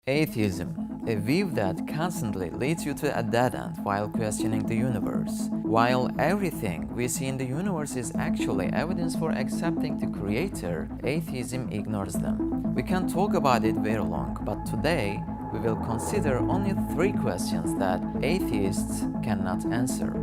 Atheism, a view that constantly leads you to a dead end while questioning the universe. While everything we see in the universe is actually evidence for accepting the Creator, atheism ignores them. We can talk about it very long, but today we will consider only 3 questions that atheists cannot answer.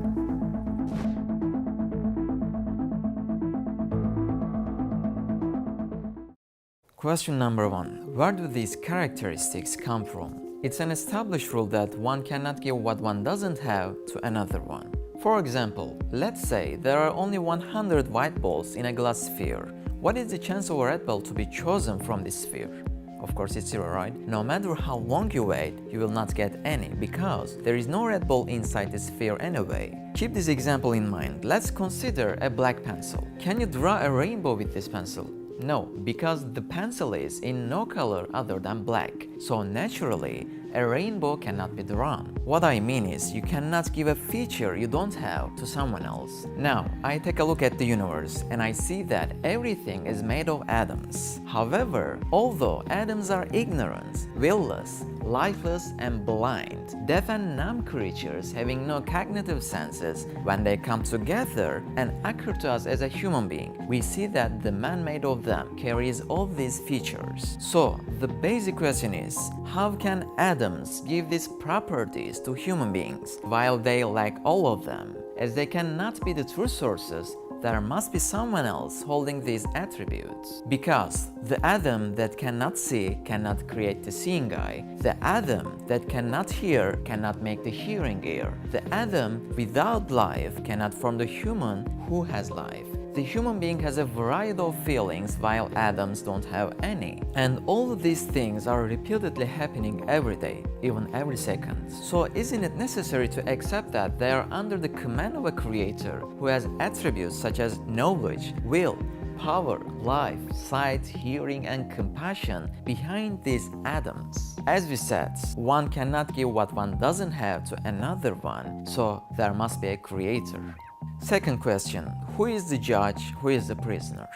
Question number 1. Where do these characteristics come from? It's an established rule that one cannot give what one doesn't have to another one. For example, let's say there are only 100 white balls in a glass sphere. What is the chance of a red ball to be chosen from this sphere? Of course it's 0, right? No matter how long you wait, you will not get any because there is no red ball inside the sphere anyway. Keep this example in mind. Let's consider a black pencil. Can you draw a rainbow with this pencil? No, because the pencil is in no color other than black, so naturally a rainbow cannot be drawn. What I mean is, you cannot give a feature you don't have to someone else. Now, I take a look at the universe and I see that everything is made of atoms. However, although atoms are ignorant, willless, lifeless and blind, deaf and numb creatures having no cognitive senses, when they come together and occur to us as a human being, we see that the man made of them carries all these features. So, the basic question is, how can atoms give these properties to human beings while they lack all of them? As they cannot be the true sources, there must be someone else holding these attributes. Because the atom that cannot see cannot create the seeing eye. The atom that cannot hear cannot make the hearing ear. The atom without life cannot form the human who has life. The human being has a variety of feelings while atoms don't have any. And all of these things are repeatedly happening every day, even every second. So isn't it necessary to accept that they are under the command of a creator who has attributes such as knowledge, will, power, life, sight, hearing and compassion behind these atoms? As we said, one cannot give what one doesn't have to another one, so there must be a creator. Second question, who is the judge, who is the prisoner?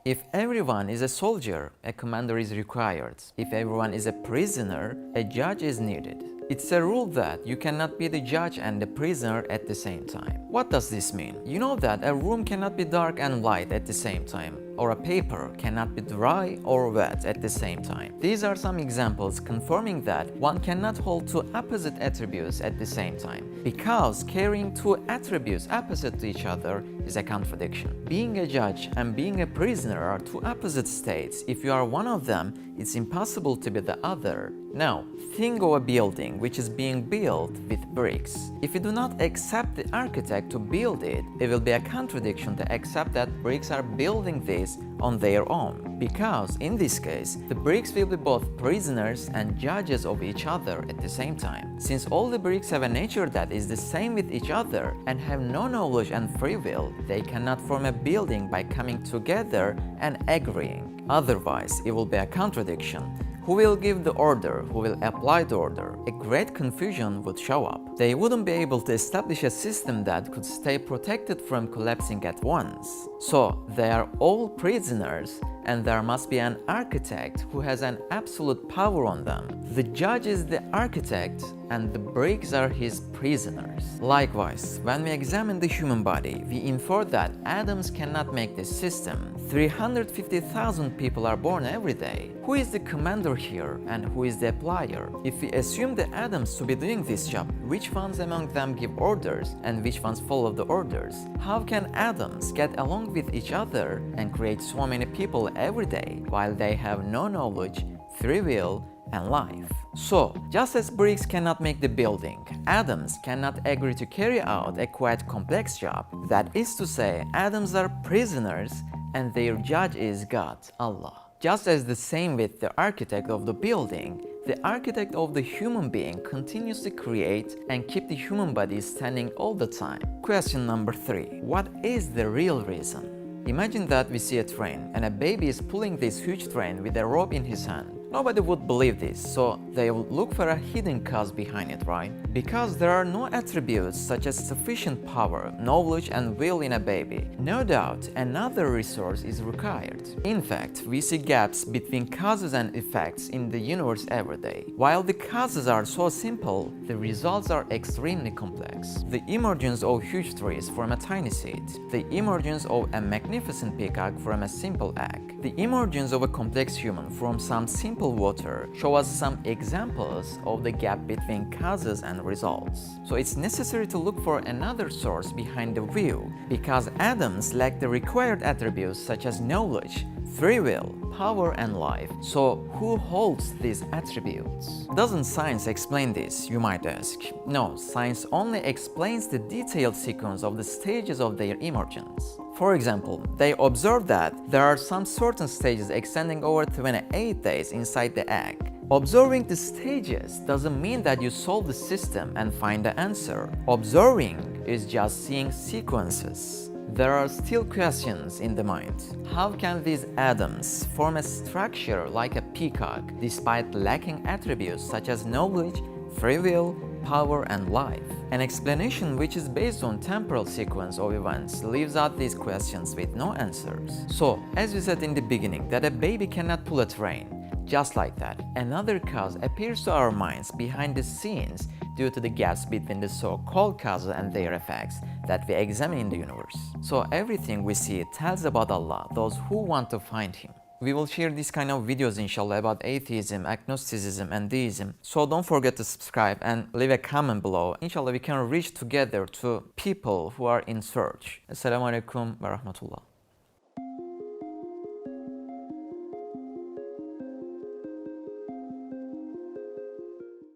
If everyone is a soldier, a commander is required. If everyone is a prisoner, a judge is needed. It's a rule that you cannot be the judge and the prisoner at the same time. What does this mean? You know that a room cannot be dark and light at the same time, or a paper cannot be dry or wet at the same time. These are some examples confirming that one cannot hold 2 opposite attributes at the same time, because carrying 2 attributes opposite to each other is a contradiction. Being a judge and being a prisoner are 2 opposite states. If you are one of them, it's impossible to be the other. Now, think of a building which is being built with bricks. If you do not accept the architect to build it, it will be a contradiction to accept that bricks are building this on their own. Because in this case, the bricks will be both prisoners and judges of each other at the same time. Since all the bricks have a nature that is the same with each other and have no knowledge and free will, they cannot form a building by coming together and agreeing. Otherwise, it will be a contradiction. Who will give the order? Who will apply the order? A great confusion would show up. They wouldn't be able to establish a system that could stay protected from collapsing at once. So, they are all prisoners, and there must be an architect who has an absolute power on them. The judge is the architect, and the bricks are his prisoners. Likewise, when we examine the human body, we infer that atoms cannot make this system. 350,000 people are born every day. Who is the commander here, and who is the applier? If we assume the atoms to be doing this job, which ones among them give orders, and which ones follow the orders? How can atoms get along with each other and create so many people every day while they have no knowledge, free will, and life? So, just as bricks cannot make the building, atoms cannot agree to carry out a quite complex job. That is to say, atoms are prisoners and their judge is God, Allah. Just as the same with the architect of the building, the architect of the human being continues to create and keep the human body standing all the time. Question number 3. What is the real reason? Imagine that we see a train and a baby is pulling this huge train with a rope in his hand. Nobody would believe this, so they would look for a hidden cause behind it, right? Because there are no attributes such as sufficient power, knowledge, and will in a baby. No doubt, another resource is required. In fact, we see gaps between causes and effects in the universe every day. While the causes are so simple, the results are extremely complex. The emergence of huge trees from a tiny seed, the emergence of a magnificent peacock from a simple egg, the emergence of a complex human from some simple water show us some examples of the gap between causes and results. So it's necessary to look for another source behind the view, because atoms lack the required attributes such as knowledge, free will, power, and life. So who holds these attributes? Doesn't science explain this, you might ask? No, science only explains the detailed sequence of the stages of their emergence. For example, they observe that there are some certain stages extending over 28 days inside the egg. Observing the stages doesn't mean that you solve the system and find the answer. Observing is just seeing sequences. There are still questions in the mind. How can these atoms form a structure like a peacock despite lacking attributes such as knowledge, free will, power, and life? An explanation which is based on temporal sequence of events leaves out these questions with no answers. So, as we said in the beginning, that a baby cannot pull a train. Just like that, another cause appears to our minds behind the scenes due to the gaps between the so-called causes and their effects that we examine in the universe. So everything we see tells about Allah, those who want to find Him. We will share this kind of videos inshallah about atheism, agnosticism, and deism. So don't forget to subscribe and leave a comment below. Inshallah we can reach together to people who are in search. Assalamu alaikum wa rahmatullah.